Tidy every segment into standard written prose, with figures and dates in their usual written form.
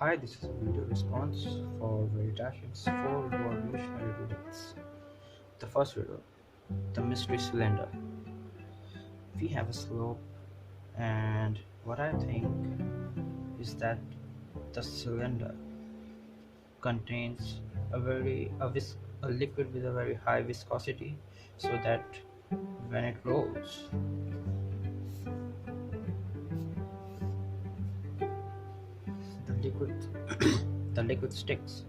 Hi, this is a video response for veritasium's 4 revolutionary riddles. The first riddle, the mystery cylinder. We have a slope, and what I think is that the cylinder contains a liquid with a very high viscosity, so that when it rolls, the liquid the liquid sticks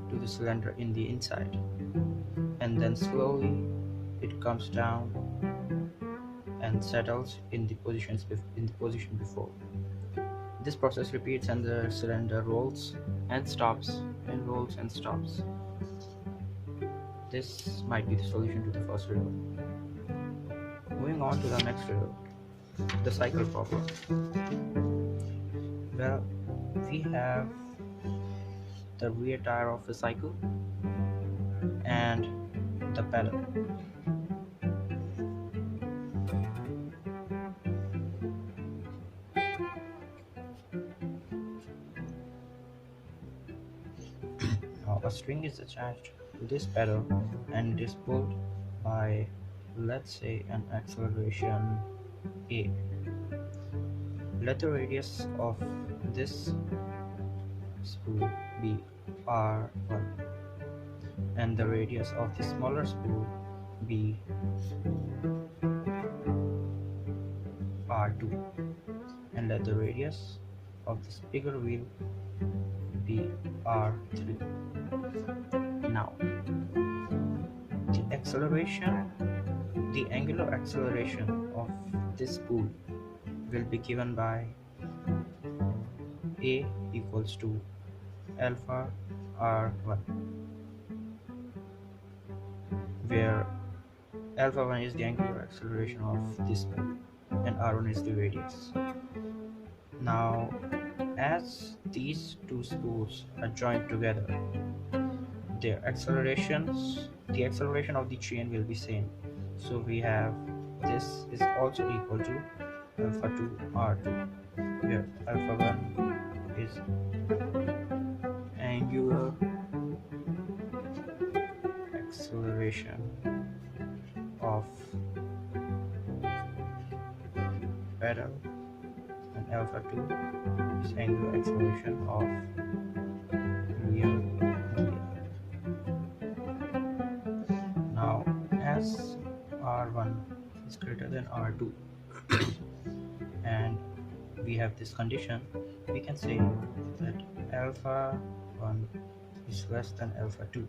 to the cylinder in the inside, and then slowly it comes down and settles in the position before. This process repeats and the cylinder rolls and stops and rolls and stops. This might be the solution to the first riddle. Moving on to the next riddle, the cycle problem. Well, we have the rear tire of the cycle and the pedal. Now, a string is attached to this pedal and it is pulled by, let's say, an acceleration A. Let the radius of this spool be R1 and the radius of the smaller spool be R2, and let the radius of this bigger wheel be R3. Now, the angular acceleration of this spool will be given by A equals to alpha R1, where alpha 1 is the angular acceleration of this spool and R1 is the radius. Now, as these two spools are joined together, the acceleration of the chain will be same. So we have this is also equal to alpha 2 R2, where alpha 1 is angular acceleration of pedal and alpha 2 is angular acceleration of rear wheel. Now, as R1 is greater than R2 and we have this condition, we can say that alpha 1 is less than alpha 2.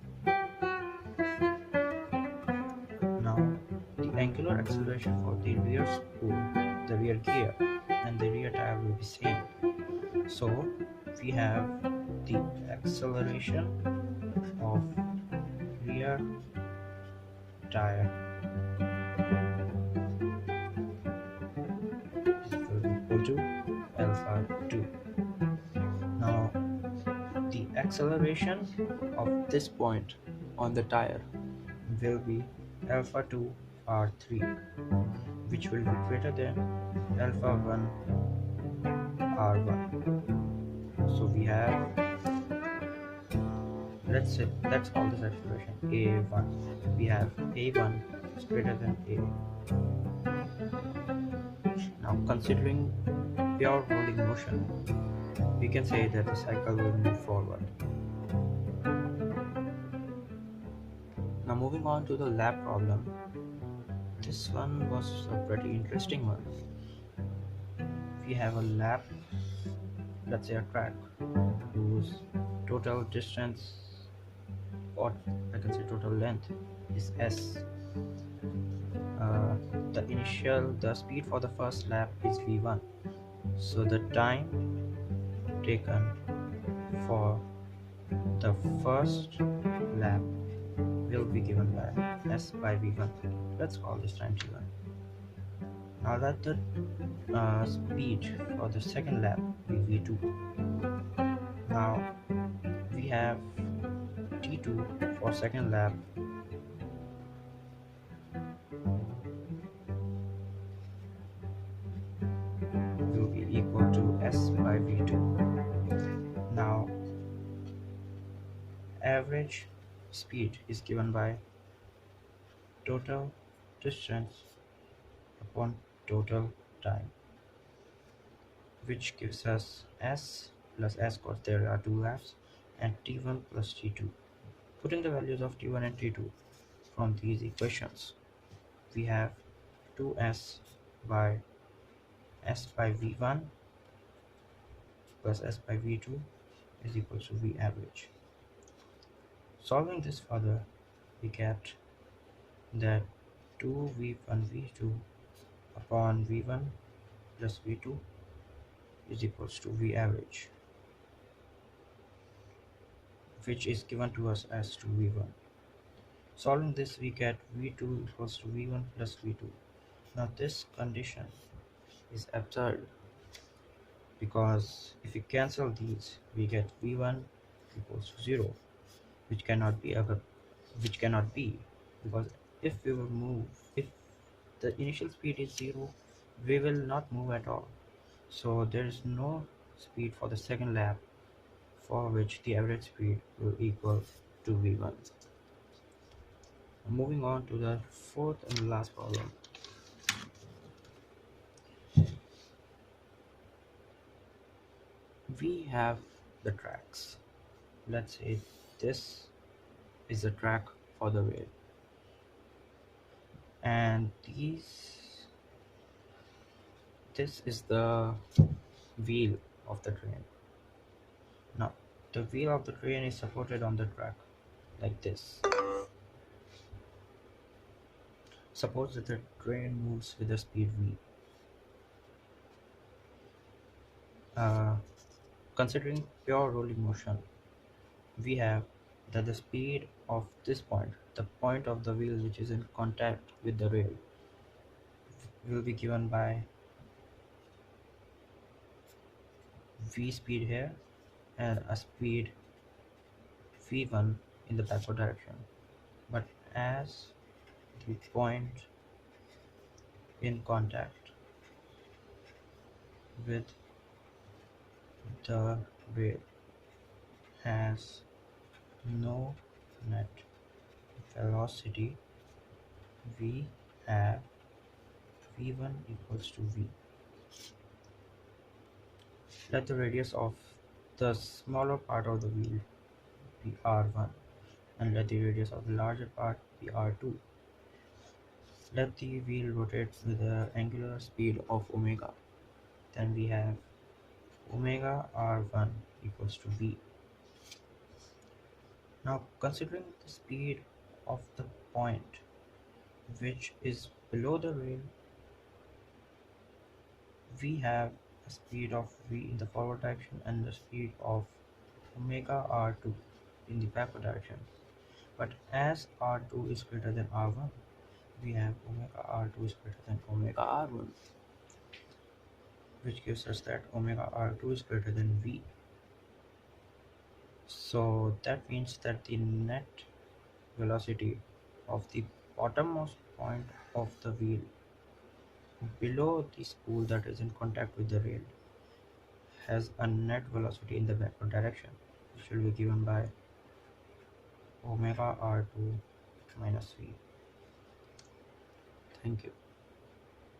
Now, the angular acceleration for the rear spool, the rear gear, and the rear tire will be same. So, we have the acceleration of rear tire is equal to alpha 2. Now, the acceleration of this point on the tire will be alpha 2 R3, which will be greater than alpha 1 R1. So we have, let's call this acceleration A1. We have A1 is greater than A. Now, considering pure rolling motion, we can say that the cycle will move forward. Now, moving on to the lap problem. This one was a pretty interesting one. We have a lap, let's say a track, whose total distance, or I can say total length, is S. The speed for the first lap is v1. So the time taken for the first lap will be given by S by v1. Let's call this time t1. Now let the speed for the second lap be v2. Now we have t2 for second lap will be equal to S by v2. average speed is given by total distance upon total time, which gives us s plus s because there are two laps, and t1 plus t2. Putting the values of t1 and t2 from these equations, we have 2s by s by v1 plus s by v2 is equal to v average. Solving this further, we get that 2v1 v2 upon v1 plus v2 is equals to v average, which is given to us as 2v1. Solving this, we get v2 equals to v1 plus v2. Now this condition is absurd because if we cancel these, we get v1 equals to 0, which cannot be because if we will move, if the initial speed is 0, we will not move at all. So there is no speed for the second lap for which the average speed will equal to v1. Moving on to the fourth and last problem. We have the tracks. Let's say this is the track for the rail, and this is the wheel of the train. Now the wheel of the train is supported on the track like this. Suppose that the train moves with the speed v. Considering pure rolling motion, we have that the speed of this point, the point of the wheel which is in contact with the rail, will be given by v speed here and a speed v1 in the backward direction. But as the point in contact with the rail has no net velocity, we have v1 equals to v. Let the radius of the smaller part of the wheel be r1 and let the radius of the larger part be r2. Let the wheel rotate with the angular speed of omega. Then we have omega r1 equals to v. Now considering the speed of the point which is below the rail, we have a speed of v in the forward direction and the speed of omega r2 in the backward direction. But as r2 is greater than r1, we have omega r2 is greater than omega r1, which gives us that omega r2 is greater than v. So that means that the net velocity of the bottommost point of the wheel below the spool that is in contact with the rail has a net velocity in the backward direction, which will be given by omega r2 minus v. Thank you.